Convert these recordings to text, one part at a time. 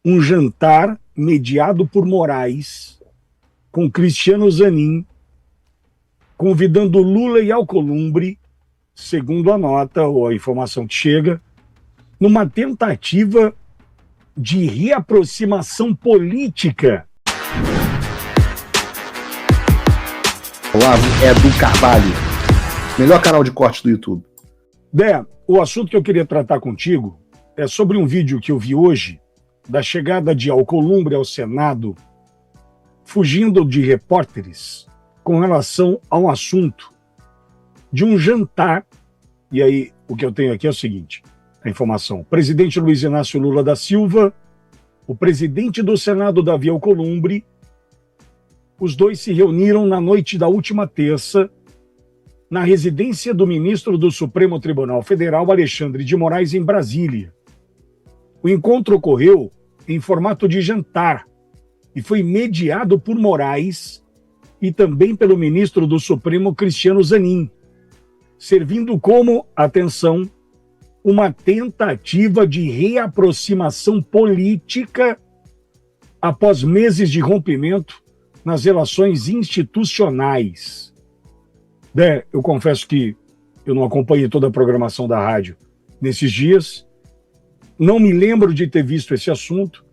um jantar mediado por Moraes com Cristiano Zanin, convidando Lula e Alcolumbre, segundo a nota ou a informação que chega, numa tentativa de reaproximação política. Olavo Edu Carvalho, melhor canal de corte do YouTube. Dé, o assunto que eu queria tratar contigo é sobre um vídeo que eu vi hoje da chegada de Alcolumbre ao Senado, fugindo de repórteres com relação a um assunto de um jantar. E aí, o que eu tenho aqui é o seguinte, a informação. O presidente Luiz Inácio Lula da Silva, o presidente do Senado, Davi Alcolumbre, os dois se reuniram na noite da última terça na residência do ministro do Supremo Tribunal Federal, Alexandre de Moraes, em Brasília. O encontro ocorreu em formato de jantar e foi mediado por Moraes e também pelo ministro do Supremo, Cristiano Zanin, servindo como, atenção, uma tentativa de reaproximação política após meses de rompimento nas relações institucionais. Eu confesso que eu não acompanhei toda a programação da rádio nesses dias, não me lembro de ter visto esse assunto,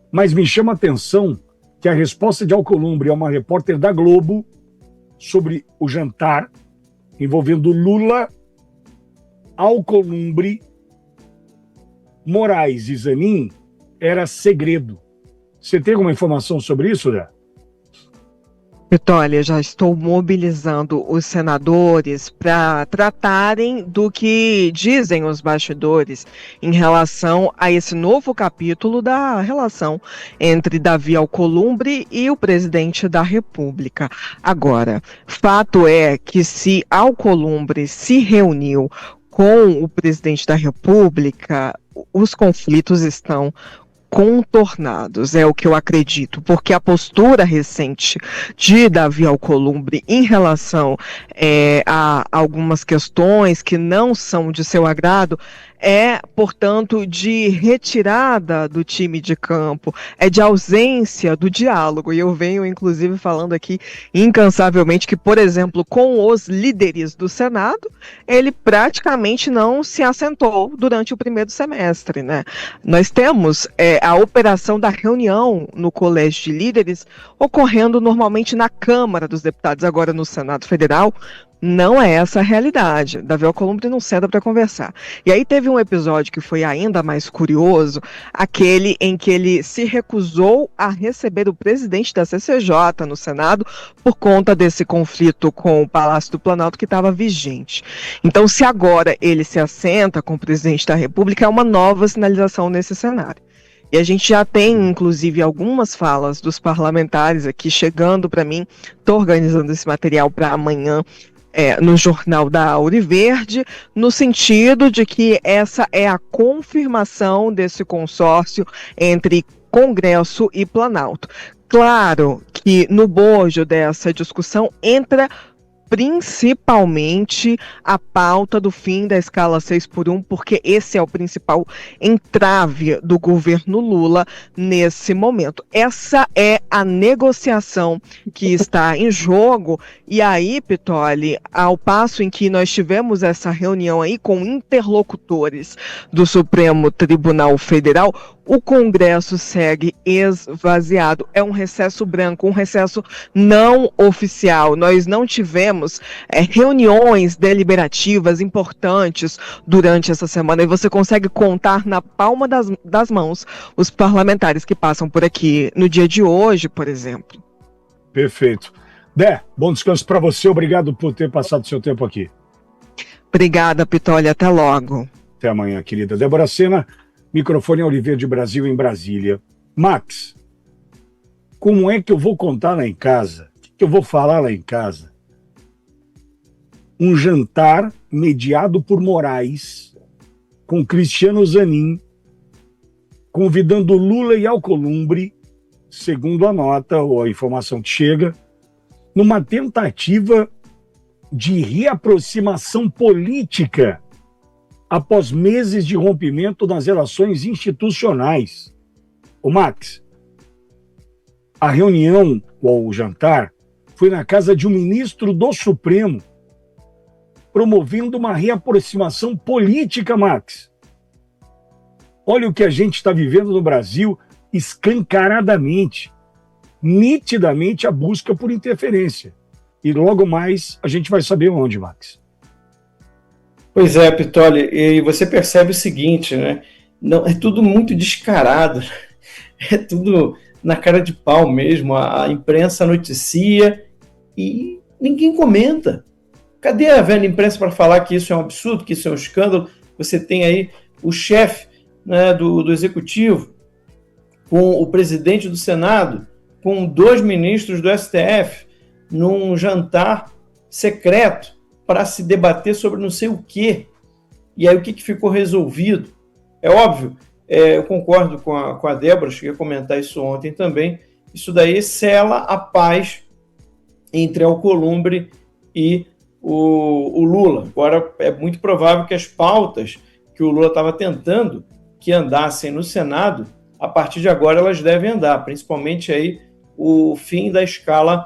mas me chama a atenção que a resposta de Alcolumbre a uma repórter da Globo sobre o jantar envolvendo Lula, Alcolumbre, Moraes e Zanin era segredo. Você tem alguma informação sobre isso, Dé? Olha, já estou mobilizando os senadores para tratarem do que dizem os bastidores em relação a esse novo capítulo da relação entre Davi Alcolumbre e o presidente da República. Agora, fato é que se Alcolumbre se reuniu com o presidente da República, os conflitos estão contornados, é o que eu acredito, porque a postura recente de Davi Alcolumbre em relação a algumas questões que não são de seu agrado é, portanto, de retirada do time de campo, é de ausência do diálogo. E eu venho, inclusive, falando aqui incansavelmente que, por exemplo, com os líderes do Senado, ele praticamente não se assentou durante o primeiro semestre, né? Nós temos a operação da reunião no Colégio de Líderes ocorrendo normalmente na Câmara dos Deputados, agora no Senado Federal. Não é essa a realidade. Davi Alcolumbre não senta para conversar. E aí teve um episódio que foi ainda mais curioso, aquele em que ele se recusou a receber o presidente da CCJ no Senado por conta desse conflito com o Palácio do Planalto que estava vigente. Então, se agora ele se assenta com o presidente da República, é uma nova sinalização nesse cenário. E a gente já tem, inclusive, algumas falas dos parlamentares aqui chegando para mim. Estou organizando esse material para amanhã, no Jornal da Auriverde, no sentido de que essa é a confirmação desse consórcio entre Congresso e Planalto. Claro que no bojo dessa discussão entra principalmente a pauta do fim da escala 6x1, porque esse é o principal entrave do governo Lula nesse momento. Essa é a negociação que está em jogo, e aí, Pitoli, ao passo em que nós tivemos essa reunião aí com interlocutores do Supremo Tribunal Federal, o Congresso segue esvaziado. É um recesso branco, um recesso não oficial. Nós não tivemos reuniões deliberativas importantes durante essa semana, e você consegue contar na palma das mãos os parlamentares que passam por aqui no dia de hoje, por exemplo. Perfeito. Dé, bom descanso para você. Obrigado por ter passado seu tempo aqui. Obrigada, Pitoli. Até logo. Até amanhã, querida. Débora Sena, microfone Auriverde Brasil, em Brasília. Max, como é que eu vou contar lá em casa? O que eu vou falar lá em casa? Um jantar mediado por Moraes com Cristiano Zanin, convidando Lula e Alcolumbre, segundo a nota ou a informação que chega, numa tentativa de reaproximação política após meses de rompimento nas relações institucionais. O Max, a reunião ou o jantar foi na casa de um ministro do Supremo, promovendo uma reaproximação política, Max. Olha o que a gente está vivendo no Brasil, escancaradamente, nitidamente a busca por interferência. E logo mais a gente vai saber onde, Max. Pois é, Pitoli, e você percebe o seguinte, né? Não, é tudo muito descarado, é tudo na cara de pau mesmo, a imprensa noticia e ninguém comenta. Cadê a velha imprensa para falar que isso é um absurdo, que isso é um escândalo? Você tem aí o chefe, né, do executivo, com o presidente do Senado, com 2 ministros do STF, num jantar secreto para se debater sobre não sei o quê. E aí o que ficou resolvido? É óbvio, eu concordo com a Débora, cheguei a comentar isso ontem também, isso daí sela a paz entre Alcolumbre e o Lula. Agora, é muito provável que as pautas que o Lula estava tentando que andassem no Senado, a partir de agora elas devem andar, principalmente aí o fim da escala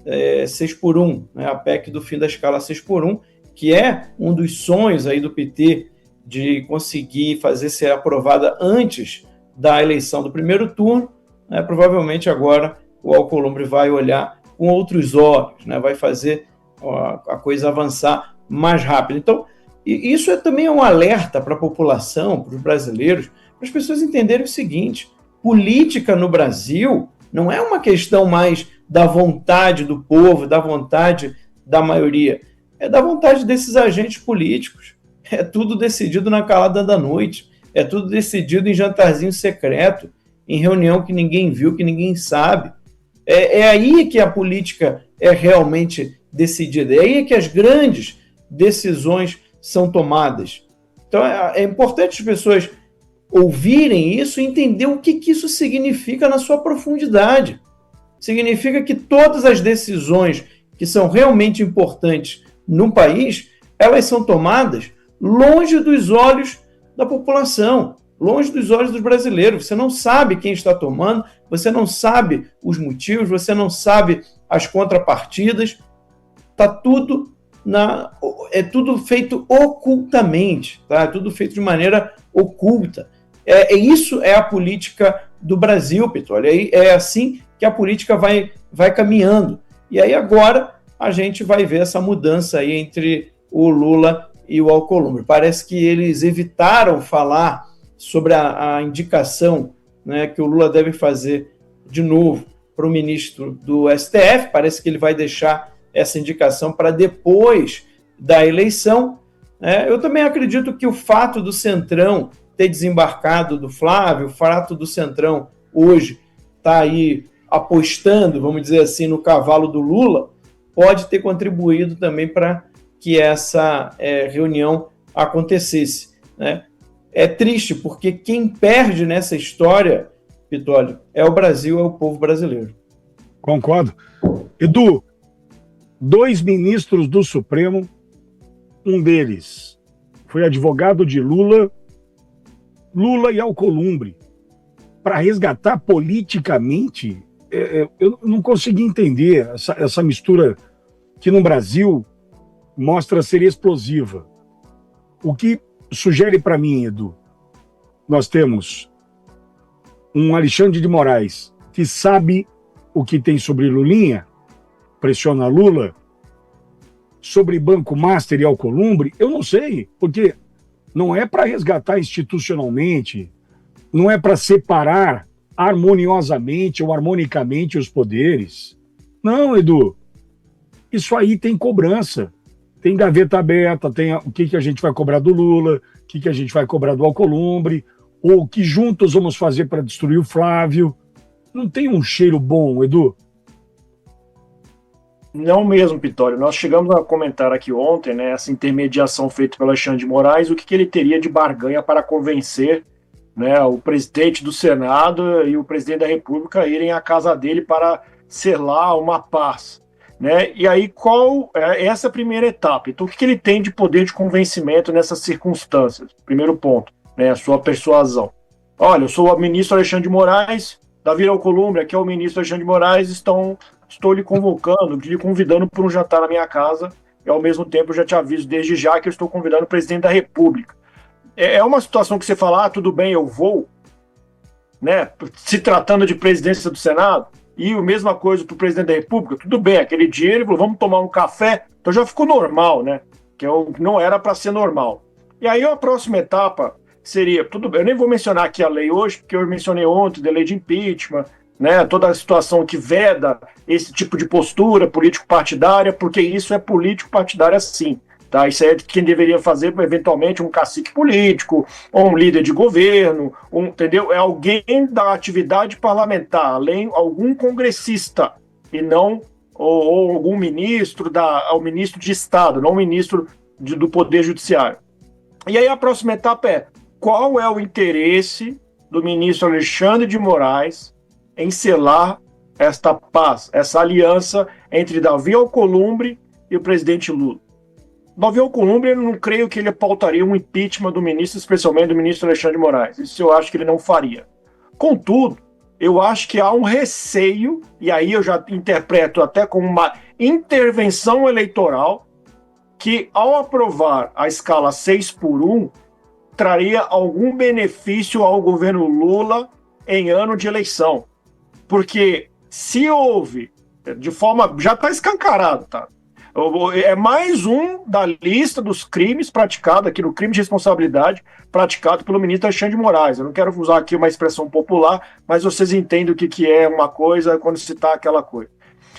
6x1, né? A PEC do fim da escala 6x1, que é um dos sonhos aí do PT de conseguir fazer ser aprovada antes da eleição do primeiro turno, né? Provavelmente agora o Alcolumbre vai olhar com outros olhos, né? Vai fazer a coisa avançar mais rápido. Então, isso também é um alerta para a população, para os brasileiros, para as pessoas entenderem o seguinte: política no Brasil não é uma questão mais da vontade do povo, da vontade da maioria, é da vontade desses agentes políticos. É tudo decidido na calada da noite, é tudo decidido em jantarzinho secreto, em reunião que ninguém viu, que ninguém sabe. É aí que a política é realmente decidida, é aí que as grandes decisões são tomadas. Então é importante as pessoas ouvirem isso e entender o que isso significa na sua profundidade. Significa que todas as decisões que são realmente importantes no país, elas são tomadas longe dos olhos da população, longe dos olhos dos brasileiros. Você não sabe quem está tomando, você não sabe os motivos, você não sabe as contrapartidas. Tá tudo é tudo feito ocultamente, tá? É tudo feito de maneira oculta. Isso é a política do Brasil, Pitoli. É assim que a política vai caminhando. E aí agora a gente vai ver essa mudança aí entre o Lula e o Alcolumbre. Parece que eles evitaram falar sobre a indicação, né, que o Lula deve fazer de novo para o ministro do STF. Parece que ele vai deixar essa indicação para depois da eleição. Eu também acredito que o fato do Centrão ter desembarcado do Flávio, o fato do Centrão hoje estar aí apostando, vamos dizer assim, no cavalo do Lula, pode ter contribuído também para que essa reunião acontecesse, né? É triste, porque quem perde nessa história, Pitoli, é o Brasil, é o povo brasileiro. Concordo. Edu, 2 ministros do Supremo, um deles foi advogado de Lula e Alcolumbre, para resgatar politicamente. Eu não consegui entender essa mistura que no Brasil mostra ser explosiva. O que sugere para mim, Edu, nós temos um Alexandre de Moraes que sabe o que tem sobre Lulinha, pressiona Lula, sobre Banco Master e Alcolumbre, eu não sei, porque não é para resgatar institucionalmente, não é para separar harmoniosamente ou harmonicamente os poderes. Não, Edu, isso aí tem cobrança, tem gaveta aberta, tem o que a gente vai cobrar do Lula, o que a gente vai cobrar do Alcolumbre, ou o que juntos vamos fazer para destruir o Flávio. Não tem um cheiro bom, Edu? Não mesmo, Pitoli. Nós chegamos a comentar aqui ontem, né, essa intermediação feita pelo Alexandre de Moraes, o que ele teria de barganha para convencer, né, o presidente do Senado e o presidente da República irem à casa dele para selar uma paz, né? E aí, qual é essa primeira etapa? Então, o que ele tem de poder de convencimento nessas circunstâncias? Primeiro ponto, né, a sua persuasão. olha, eu sou o ministro Alexandre de Moraes, Davi Alcolumbre, aqui é o ministro Alexandre de Moraes, estou lhe convocando, lhe convidando para um jantar na minha casa, e ao mesmo tempo eu já te aviso desde já que eu estou convidando o presidente da República. É uma situação que você fala, tudo bem, eu vou, né, se tratando de presidência do Senado, e a mesma coisa para o presidente da República, tudo bem, aquele dia ele falou, vamos tomar um café, então já ficou normal, né, que não era para ser normal. E aí a próxima etapa seria, tudo bem, eu nem vou mencionar aqui a lei hoje, porque eu mencionei ontem da lei de impeachment, né, toda a situação que veda esse tipo de postura político-partidária, porque isso é político-partidária sim. Tá? Isso é quem deveria fazer, eventualmente, um cacique político, ou um líder de governo, entendeu? É alguém da atividade parlamentar, além algum congressista, e não ou algum ministro, o ministro de Estado, não o ministro do Poder Judiciário. E aí a próxima etapa é, qual é o interesse do ministro Alexandre de Moraes em selar esta paz, essa aliança entre Davi Alcolumbre e o presidente Lula? Davi Alcolumbre, eu não creio que ele pautaria um impeachment do ministro, especialmente do ministro Alexandre de Moraes. Isso eu acho que ele não faria. Contudo, eu acho que há um receio, e aí eu já interpreto até como uma intervenção eleitoral, que ao aprovar a escala 6-1, traria algum benefício ao governo Lula em ano de eleição. Porque se houve, de forma, já está escancarado, tá? É mais um da lista dos crimes praticados aqui, no crime de responsabilidade praticado pelo ministro Alexandre de Moraes. Eu não quero usar aqui uma expressão popular, mas vocês entendem o que é uma coisa quando se está aquela coisa.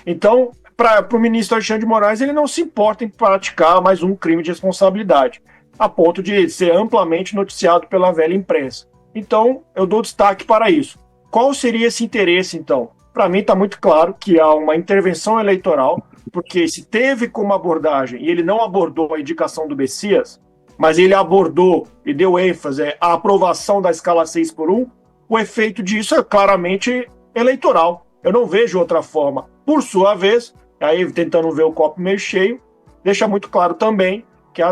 Então, para o ministro Alexandre de Moraes, ele não se importa em praticar mais um crime de responsabilidade, a ponto de ser amplamente noticiado pela velha imprensa. Então, eu dou destaque para isso. Qual seria esse interesse, então? Para mim está muito claro que há uma intervenção eleitoral, porque se teve como abordagem, e ele não abordou a indicação do Messias, mas ele abordou e deu ênfase à aprovação da escala 6-1, o efeito disso é claramente eleitoral. Eu não vejo outra forma. Por sua vez, aí tentando ver o copo meio cheio, deixa muito claro também que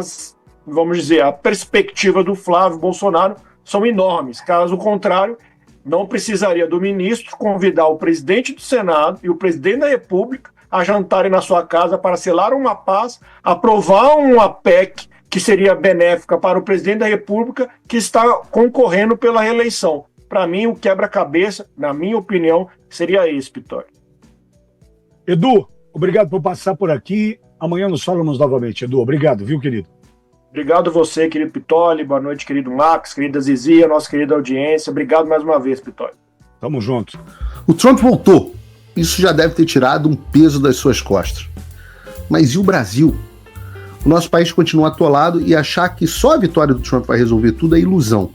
vamos dizer, a perspectiva do Flávio Bolsonaro são enormes. Caso contrário, não precisaria do ministro convidar o presidente do Senado e o presidente da República a jantarem na sua casa para selar uma paz, aprovar uma PEC que seria benéfica para o presidente da República que está concorrendo pela reeleição. Para mim, o quebra-cabeça, na minha opinião, seria esse, Pitório. Edu, obrigado por passar por aqui. Amanhã nos falamos novamente, Edu. Obrigado, viu, querido? Obrigado a você, querido Pitoli. Boa noite, querido Max, querida Zizi, a nossa querida audiência. Obrigado mais uma vez, Pitoli. Tamo junto. O Trump voltou. Isso já deve ter tirado um peso das suas costas. Mas e o Brasil? O nosso país continua atolado e achar que só a vitória do Trump vai resolver tudo é ilusão.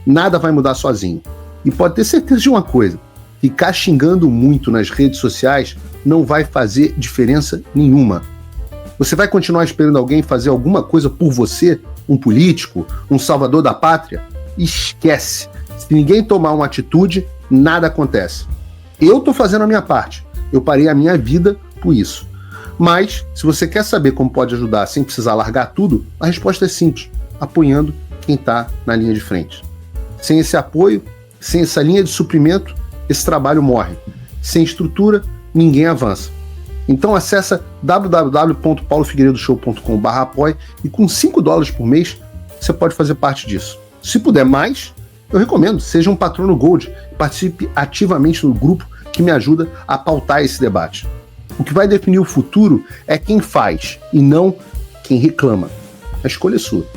Nada vai mudar sozinho. E pode ter certeza de uma coisa: ficar xingando muito nas redes sociais não vai fazer diferença nenhuma. Você vai continuar esperando alguém fazer alguma coisa por você? Um político? Um salvador da pátria? Esquece. Se ninguém tomar uma atitude, nada acontece. Eu tô fazendo a minha parte. Eu parei a minha vida por isso. Mas, se você quer saber como pode ajudar sem precisar largar tudo, a resposta é simples: apoiando quem tá na linha de frente. Sem esse apoio, sem essa linha de suprimento, esse trabalho morre. Sem estrutura, ninguém avança. Então acessa www.paulofigueiredoshow.com/apoie e com $5 por mês você pode fazer parte disso. Se puder mais, eu recomendo, seja um patrono Gold e participe ativamente no grupo que me ajuda a pautar esse debate. O que vai definir o futuro é quem faz e não quem reclama. A escolha é sua.